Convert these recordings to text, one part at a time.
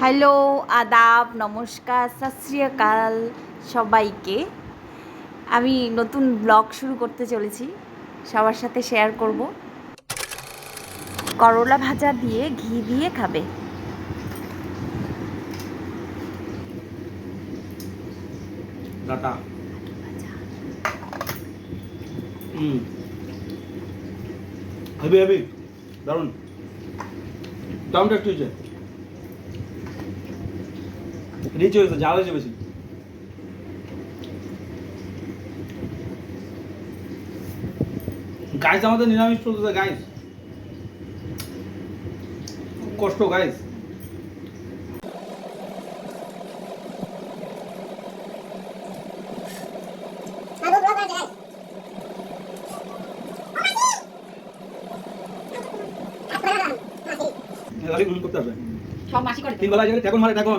Hello, আদাব, নমস্কার, সত শ্রী আকাল সবাইকে। আমি নতুন ব্লগ শুরু করতে চলেছি, সবার সাথে শেয়ার করব। করলা ভাজা দিয়ে ঘি দিয়ে খাবে। ডাটা হেভি হেভি দারুন দারুন টেস্ট হয়েছে, রিচ হয়েছে, ঝাল হয়েছে বেশি। গাইস আমাদের নিরামিষ চলতেছে গাইস, কষ্ট গাইস। করতে হবে সব মাসি করে তিন বেলা যে ঠেকন মারে ঠেকন,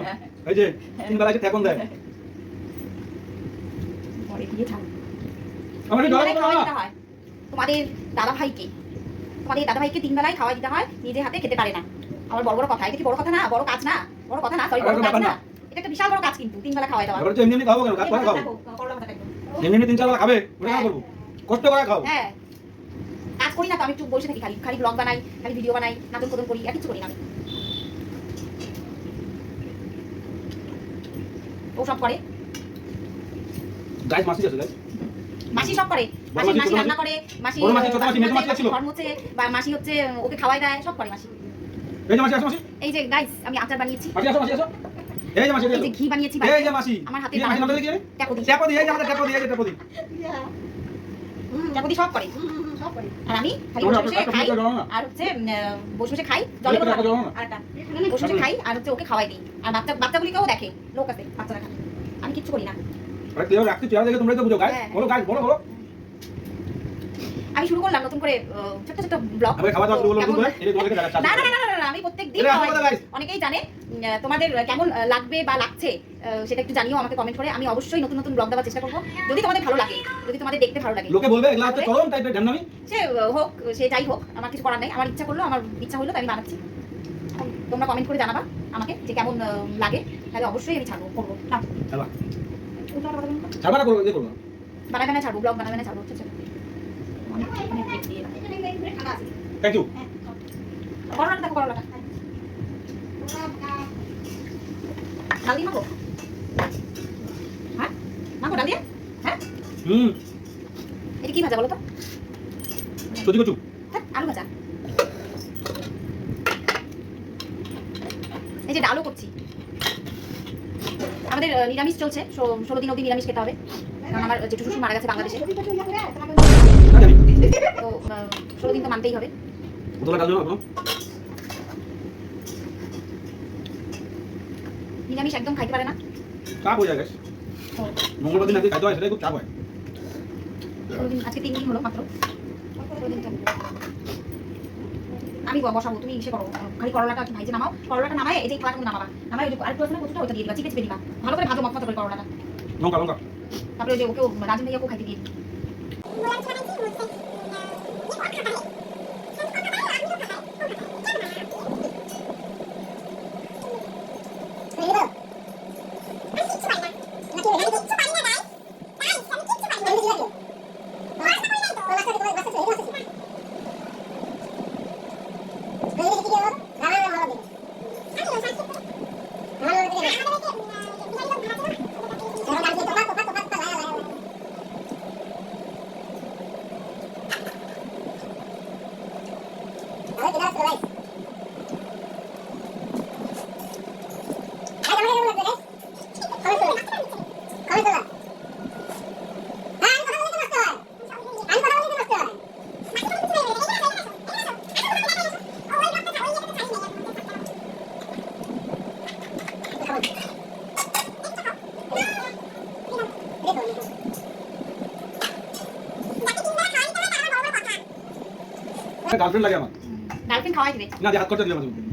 এই যে তিন বেলা যে ঠেকন দেয় পরে দিয়ে খাও। আমাকে ডর দিতে হয় তোমাদের দাদা ভাইকে, তিন বেলায় খাওয়া দিতে হয়, নিজে হাতে খেতে পারে না। আমার বড় বড় কথা, এটা কি বড় কথা না? বড় কাজ না? বড় কথা না, সরি, বড় কাজ না। এটা একটা বিশাল বড় কাজ, কিন্তু তিন বেলা খাওয়াই দেওয়া। এবার তো এমনি খাবো কেন, কাজ করে খাবো। এমনি তিন চার বেলা খাবে, ওটা না করবো, কষ্ট করে খাও। হ্যাঁ, কাজ করি না তো, আমি একটু বসে থাকি, খালি ব্লগ বানাই, খালি ভিডিও বানাই, নাটক কদম করি, আর কিছু করি না। আমি ও সব করে, গাইস মাসি আছে গাইস, মাসি সব করে। মাসি রান্না করে, মাসি ঘর মুছে, বা মাসি হচ্ছে ওকে খাওয়াই দেয়, সব করে মাসি। এই যে মাসি আসো মাসি, এই যে গাইস, আমি আচার বানিয়েছি, মাসি আসো মাসি আসো, এই যে মাসি, এই যে ঘি বানিয়েছি, এই যে মাসি, আমার হাতে মাসি নাম কি? ট্যাপো দি, ট্যাপো দি, এই যে আমাদের ট্যাপো দি, এই যে ট্যাপো দি, ট্যাপো দি সব করে, সব করে। আর আমি খালি বসে বসে খাই, আর হচ্ছে বসে বসে খাই, জলে বসে আরেকটা বসে বসে খাই, আর হচ্ছে ওকে খাওয়াই দিই। আর বাচ্চাগুলিকেও দেখে, লোক আছে বাচ্চারা খায়, আমি কিচ্ছু করি না। আরে তুই রাখতে চেয়ার দেখে তোমরাই তো বুঝো গাইস, বলো গাইস, বলো বলো। আমি শুরু করলাম নতুন করে ছোট ছোট ব্লগ। আমি খাওয়া দাওয়া শুরু করলাম নতুন করে, এই তোমাদেরকে দেখাচ্ছি। না না না না না, আমি প্রত্যেকদিন অনেকেই জানে। তোমাদের কেমন লাগবে বা লাগছে সেটা একটু জানিও আমাকে কমেন্ট করে। আমি অবশ্যই নতুন নতুন ব্লগ দেওয়ার চেষ্টা করব, যদি তোমাদের ভালো লাগে, যদি তোমাদের দেখতে ভালো লাগে। লোকে বলবে এগুলা হচ্ছে চরম টাইপের ঢ্যামনামি, সে হোক, সে যাই হোক, আমার কিছু করার নাই। আমার ইচ্ছা করলো, আমার ইচ্ছা হলো, তাই আমি বানাচ্ছি। তোমরা কমেন্ট করে জানাবা আমাকে যে কেমন লাগে, তাহলে অবশ্যই আমি ছাড়বো, করবো না। ছাড়বা না, করবো, এই করবো, বানাবে না ছাড়বো, ব্লগ বানাবে না ছাড়বো। Thank you. করলাটা দেখো, করলাটা ডাল দিয়ে মাখো। হ্যাঁ, মাখো ডাল দিয়ে। হ্যাঁ, এটা কি ভাজা বলো তো? কচু কচু, আলু ভাজা। এই যে ডালও করছি। আমাদের নিরামিষ চলছে, 16 দিন অবধি নিরামিষ খেতে হবে, কারণ আমার জেঠু শ্বশুর মারা গেছে বাংলাদেশে, তো 16 দিন তো মানতেই হবে। নিরামিষ একদম খাইতে পারে না, চাপ হয়ে যায় গাইস। মঙ্গলবার দিন আজকে খাইতে হয়, সেটাই খুব চাপ হয়। 16 দিন, আজকে 3 দিন হলো মাত্র। 16 দিন আমি বসাবো, তুমি ইসে করো, খালি করলাটা ভাইজে নামাও। করলাটা নামায় এই যে খালাটা নামাবা, নামায় ওই যে আরেকটু আছে না কচুটা, ওইটা দিয়ে দিবা, চিপে চিপে দিবা, ভালো করে ভাজো মত করে করলাটা। লঙ্কা লঙ্কা, তারপরে ওই যে ওকেও রাজু ভাইয়াকেও খাইতে দিয়ে দিই। গার্লফ্রেন্ড লাগে আমার, গার্লফ্রেন্ড খাওয়াই দিবে না যে হাত করতে দিলাম তুমি।